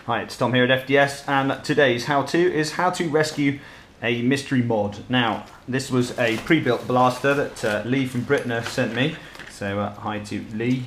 Hi, it's Tom here at FDS, and today's how-to is how to rescue a mystery mod. Now, this was a pre-built blaster that Lee from Britain sent me, so hi to Lee,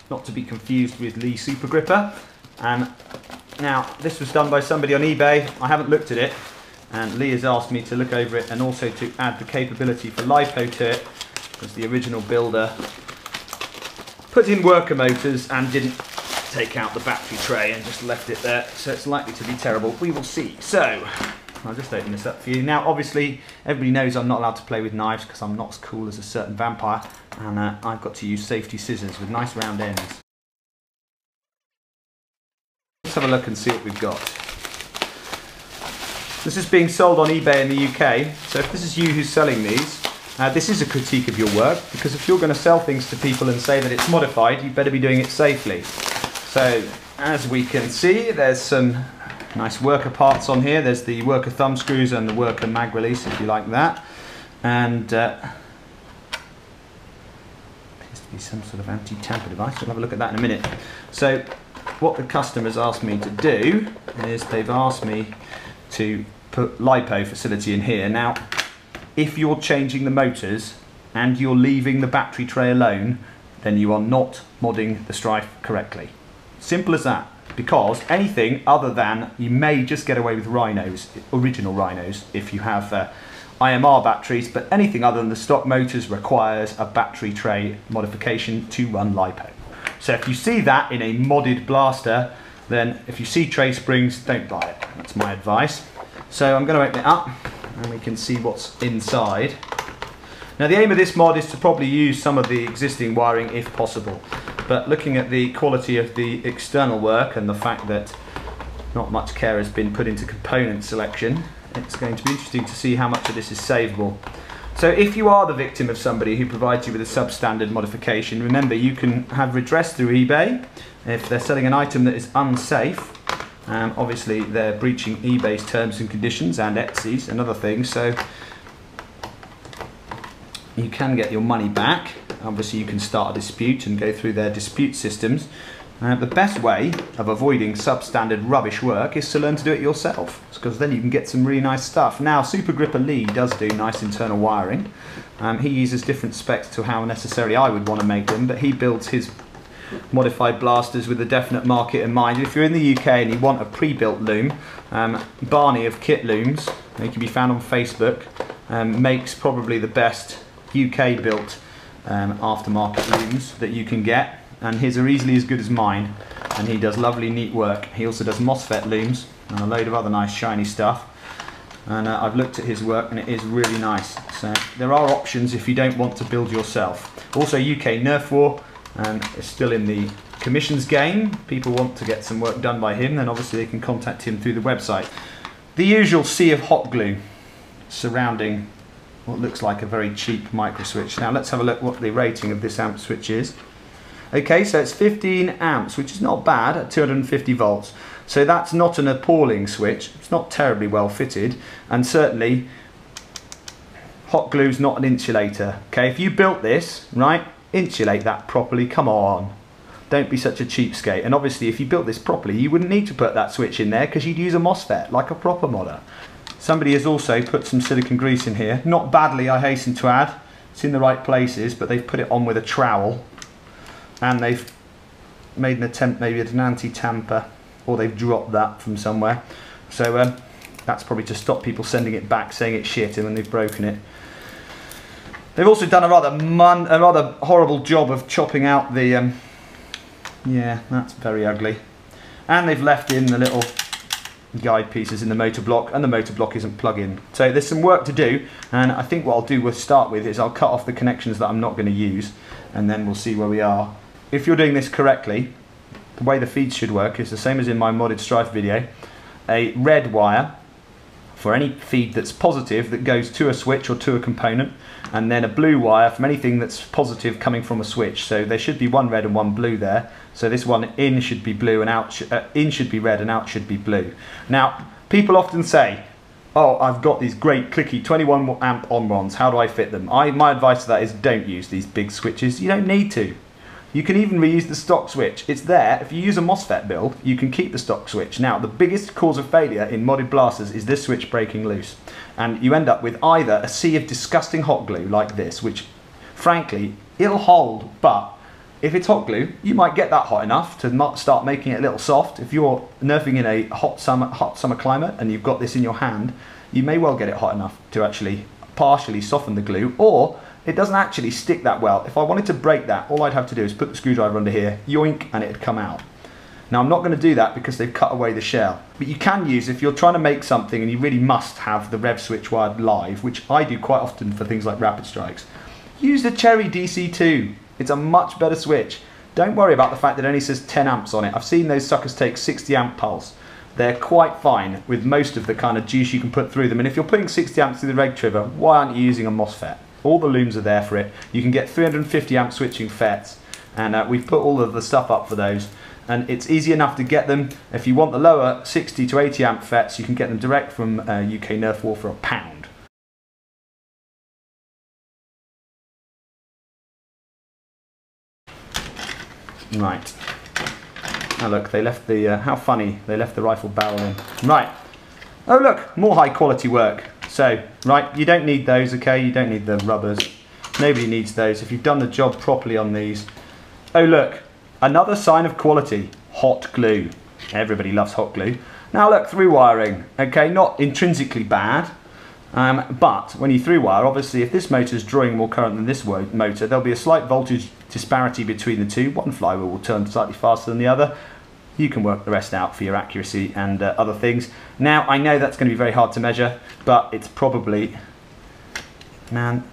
not to be confused with Lee Super Gripper. Now, this was done by somebody on eBay. I haven't looked at it, and Lee has asked me to look over it and also to add the capability for Lipo to it, because the original builder put in worker motors and didn't take out the battery tray and just left it there, so it's likely to be terrible. We will see. So I'll just open this up for you. Now obviously everybody knows I'm not allowed to play with knives because I'm not as cool as a certain vampire, and I've got to use safety scissors with nice round ends. Let's have a look and see what we've got. This is being sold on eBay in the UK, so if this is you who's selling these, this is a critique of your work, because if you're going to sell things to people and say that it's modified, you better be doing it safely. So, as we can see, there's some nice worker parts on here. There's the worker thumb screws and the worker mag release, if you like that. And appears to be some sort of anti-tamper device. We'll have a look at that in a minute. So, what the customers asked me to do is they've asked me to put Lipo facility in here. Now, if you're changing the motors and you're leaving the battery tray alone, then you are not modding the Stryfe correctly. Simple as that, because anything other than, you may just get away with rhinos, original rhinos, if you have IMR batteries, but anything other than the stock motors requires a battery tray modification to run Lipo. So if you see that in a modded blaster, then if you see tray springs, don't buy it. That's my advice. So I'm going to open it up and we can see what's inside. Now the aim of this mod is to probably use some of the existing wiring if possible, but looking at the quality of the external work and the fact that not much care has been put into component selection, it's going to be interesting to see how much of this is savable. So if you are the victim of somebody who provides you with a substandard modification, remember you can have redress through eBay. If they're selling an item that is unsafe, obviously they're breaching eBay's terms and conditions and Etsy's and other things, so you can get your money back. Obviously you can start a dispute and go through their dispute systems. The best way of avoiding substandard rubbish work is to learn to do it yourself, because then you can get some really nice stuff. Now Super Gripper Lee does do nice internal wiring. He uses different specs to how necessary I would want to make them, but he builds his modified blasters with a definite market in mind. If you're in the UK and you want a pre-built loom, Barney of Kit Looms, he can be found on Facebook, makes probably the best UK built aftermarket looms that you can get, and his are easily as good as mine, and he does lovely neat work. He also does MOSFET looms and a load of other nice shiny stuff, and I've looked at his work and it is really nice. So there are options if you don't want to build yourself. Also UK Nerf War is still in the commissions game. People want to get some work done by him, then obviously they can contact him through the website. The usual sea of hot glue surrounding what looks like a very cheap micro switch. Now let's have a look what the rating of this amp switch is. Okay, so it's 15 amps, which is not bad at 250 volts. So that's not an appalling switch. It's not terribly well fitted, and certainly hot glue's not an insulator. Okay, if you built this, right, insulate that properly, come on. Don't be such a cheapskate. And obviously if you built this properly, you wouldn't need to put that switch in there, because you'd use a MOSFET like a proper modder. Somebody has also put some silicone grease in here. Not badly, I hasten to add. It's in the right places, but they've put it on with a trowel. And they've made an attempt maybe at an anti-tamper, or they've dropped that from somewhere. So that's probably to stop people sending it back saying it's shit and when they've broken it. They've also done a rather horrible job of chopping out the... yeah, that's very ugly. And they've left in the little guide pieces in the motor block, and the motor block isn't plug-in. So there's some work to do, and I think what I'll do to start with is I'll cut off the connections that I'm not going to use, and then we'll see where we are. If you're doing this correctly, the way the feeds should work is the same as in my modded Stryfe video. A red wire for any feed that's positive that goes to a switch or to a component, and then a blue wire from anything that's positive coming from a switch. So there should be one red and one blue there. So this one in should be blue and out in should be red and out should be blue. Now people often say, oh, I've got these great clicky 21 amp on-ons, how do I fit them? My advice to that is don't use these big switches. You don't need to. You can even reuse the stock switch. It's there. If you use a MOSFET build, you can keep the stock switch. Now, the biggest cause of failure in modded blasters is this switch breaking loose. And you end up with either a sea of disgusting hot glue like this, which, frankly, it'll hold, but if it's hot glue, you might get that hot enough to start making it a little soft. If you're nerfing in a hot summer climate and you've got this in your hand, you may well get it hot enough to actually partially soften the glue, or it doesn't actually stick that well. If I wanted to break that, all I'd have to do is put the screwdriver under here, yoink, and it'd come out. Now, I'm not going to do that because they've cut away the shell. But you can use, if you're trying to make something and you really must have the rev switch wired live, which I do quite often for things like rapid strikes, use the Cherry DC2. It's a much better switch. Don't worry about the fact that it only says 10 amps on it. I've seen those suckers take 60 amp pulse. They're quite fine with most of the kind of juice you can put through them. And if you're putting 60 amps through the reg trigger, why aren't you using a MOSFET? All the looms are there for it. You can get 350 amp switching FETs, and we've put all of the stuff up for those. And it's easy enough to get them. If you want the lower 60 to 80 amp FETs, you can get them direct from UK Nerf War for £1. Right. Now look, they left the, how funny, they left the rifle barrel in. Right. Oh look, more high quality work. So, right, you don't need those, okay? You don't need the rubbers. Nobody needs those. If you've done the job properly on these. Oh look, another sign of quality, hot glue. Everybody loves hot glue. Now look, through wiring, okay? Not intrinsically bad, but when you through wire, obviously if this motor is drawing more current than this motor, there'll be a slight voltage disparity between the two. One flywheel will turn slightly faster than the other. You can work the rest out for your accuracy and other things. Now, I know that's going to be very hard to measure, but it's probably... Man, do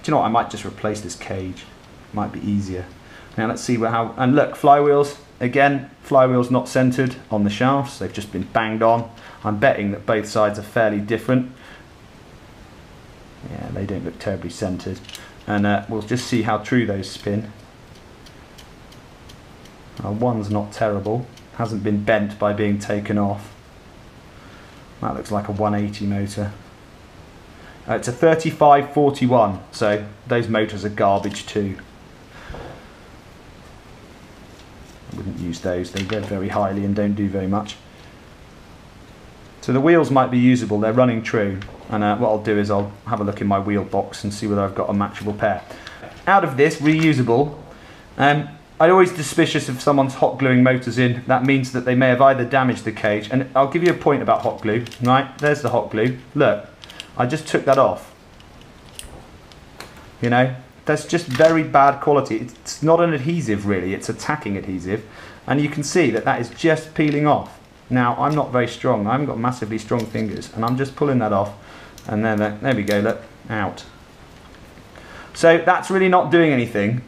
you know what? I might just replace this cage. Might be easier. Now, let's see how... And look, flywheels. Again, flywheels not centered on the shafts. They've just been banged on. I'm betting that both sides are fairly different. Yeah, they don't look terribly centered. And we'll just see how true those spin. One's not terrible. Hasn't been bent by being taken off. That looks like a 180 motor. It's a 3541, so those motors are garbage too. I wouldn't use those, they rev very highly and don't do very much. So the wheels might be usable, they're running true. And what I'll do is I'll have a look in my wheel box and see whether I've got a matchable pair. Out of this, reusable. I'm always suspicious if someone's hot gluing motors in. That means that they may have either damaged the cage. And I'll give you a point about hot glue. Right, there's the hot glue. Look, I just took that off. You know, that's just very bad quality. It's not an adhesive really, it's a tacking adhesive. And you can see that that is just peeling off. Now, I'm not very strong. I haven't got massively strong fingers. And I'm just pulling that off. And then, there we go, look, out. So that's really not doing anything.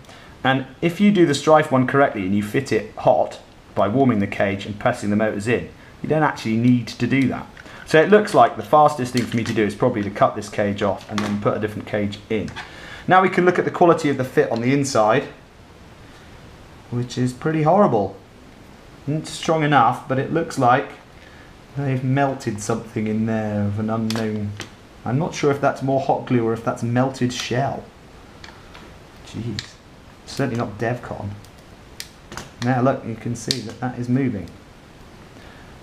And if you do the Stryfe one correctly and you fit it hot by warming the cage and pressing the motors in, you don't actually need to do that. So it looks like the fastest thing for me to do is probably to cut this cage off and then put a different cage in. Now we can look at the quality of the fit on the inside, which is pretty horrible. It's strong enough, but it looks like they've melted something in there of an unknown... I'm not sure if that's more hot glue or if that's melted shell. Jeez. Certainly not DevCon. Now look, you can see that that is moving.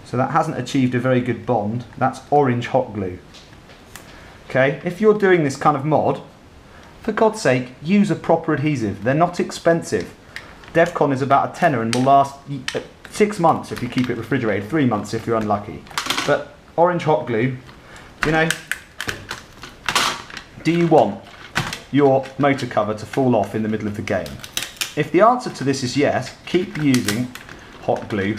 So that hasn't achieved a very good bond. That's orange hot glue. Okay, if you're doing this kind of mod, for God's sake, use a proper adhesive. They're not expensive. DevCon is about a tenner and will last 6 months if you keep it refrigerated, 3 months if you're unlucky. But orange hot glue, you know, do you want your motor cover to fall off in the middle of the game? If the answer to this is yes, keep using hot glue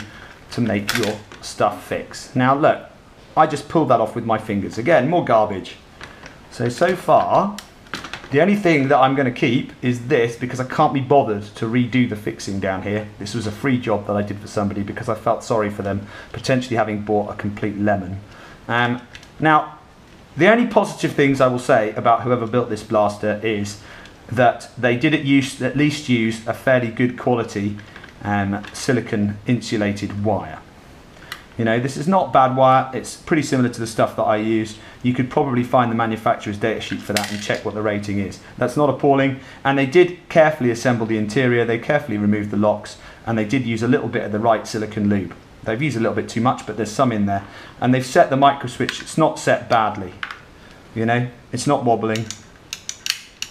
to make your stuff fix. Now look, I just pulled that off with my fingers. Again, more garbage. So far, the only thing that I'm going to keep is this because I can't be bothered to redo the fixing down here. This was a free job that I did for somebody because I felt sorry for them potentially having bought a complete lemon. Now, the only positive things I will say about whoever built this blaster is that they did at least use a fairly good quality silicon insulated wire. You know, this is not bad wire. It's pretty similar to the stuff that I used. You could probably find the manufacturer's data sheet for that and check what the rating is. That's not appalling. And they did carefully assemble the interior. They carefully removed the locks, and they did use a little bit of the right silicone lube. They've used a little bit too much, but there's some in there. And they've set the micro switch. It's not set badly. You know, it's not wobbling.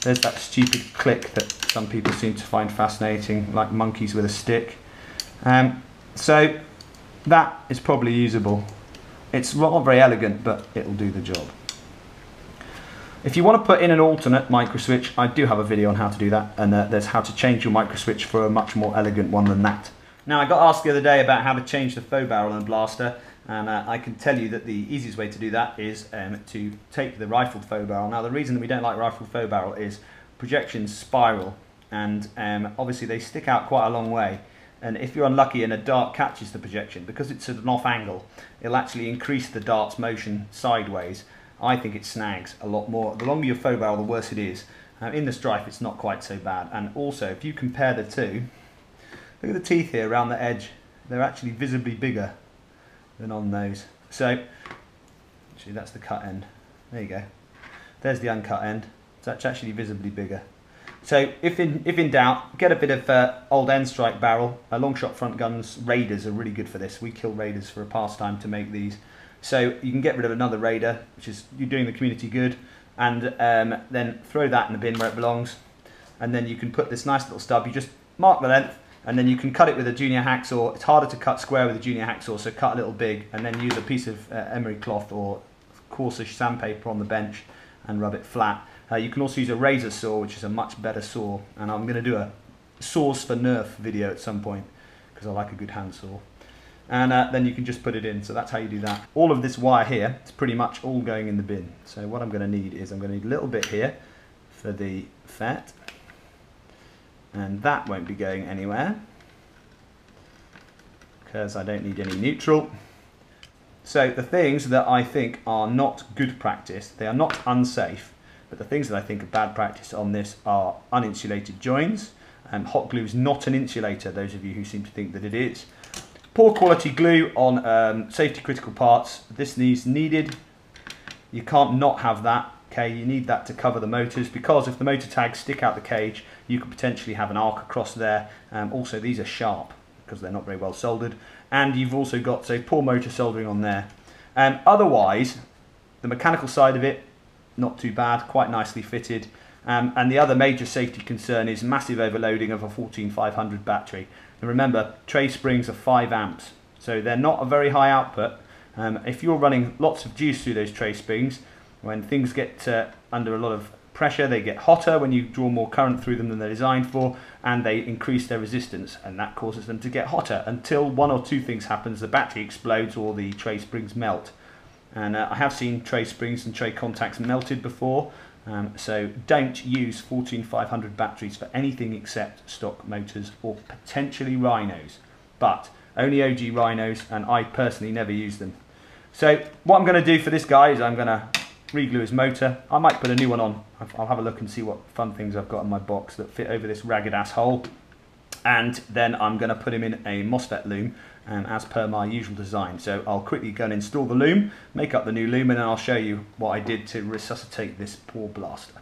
There's that stupid click that some people seem to find fascinating, like monkeys with a stick. So that is probably usable. It's not very elegant, but it'll do the job. If you want to put in an alternate micro switch, I do have a video on how to do that, and there's how to change your micro switch for a much more elegant one than that. Now, I got asked the other day about how to change the faux barrel and blaster, and I can tell you that the easiest way to do that is to take the rifled faux barrel. Now, the reason that we don't like rifled faux barrel is projections spiral, and obviously they stick out quite a long way. And if you're unlucky and a dart catches the projection, because it's at an off angle, it'll actually increase the dart's motion sideways. I think it snags a lot more. The longer your faux barrel, the worse it is. In the Stryfe, it's not quite so bad. And also, if you compare the two, look at the teeth here around the edge. They're actually visibly bigger than on those. So, actually that's the cut end. There you go. There's the uncut end. So that's actually visibly bigger. So if in doubt, get a bit of old end strike barrel. Long shot front guns, Raiders are really good for this. We kill Raiders for a pastime to make these. So you can get rid of another Raider, which is you're doing the community good, and then throw that in the bin where it belongs. And then you can put this nice little stub. You just mark the length, and then you can cut it with a junior hacksaw. It's harder to cut square with a junior hacksaw, so cut a little big, and then use a piece of emery cloth or coarsish sandpaper on the bench and rub it flat. You can also use a razor saw, which is a much better saw, and I'm going to do a saws for Nerf video at some point because I like a good hand saw. And then you can just put it in, so that's how you do that. All of this wire here is pretty much all going in the bin. So what I'm going to need is I'm going to need a little bit here for the FET, and that won't be going anywhere because I don't need any neutral. So the things that I think are not good practice, they are not unsafe, but the things that I think are bad practice on this are uninsulated joins. Hot glue is not an insulator, those of you who seem to think that it is. Poor quality glue on safety critical parts. This is needed. You can't not have that. Okay, you need that to cover the motors, because if the motor tags stick out the cage, you could potentially have an arc across there. Also, these are sharp because they're not very well soldered. And you've also got, say, poor motor soldering on there. Otherwise, the mechanical side of it, not too bad, quite nicely fitted. And the other major safety concern is massive overloading of a 14500 battery. And remember, tray springs are 5 amps, so they're not a very high output. If you're running lots of juice through those tray springs, when things get under a lot of pressure, they get hotter when you draw more current through them than they're designed for, and they increase their resistance, and that causes them to get hotter until one or two things happens: the battery explodes or the tray springs melt. And I have seen tray springs and tray contacts melted before, so don't use 14500 batteries for anything except stock motors or potentially rhinos, but only OG rhinos, and I personally never use them. So what I'm going to do for this guy is I'm going to re-glue his motor. I might put a new one on. I'll have a look and see what fun things I've got in my box that fit over this ragged ass hole, and then I'm going to put him in a MOSFET loom, as per my usual design. So I'll quickly go and install the loom, make up the new loom, and then I'll show you what I did to resuscitate this poor blaster.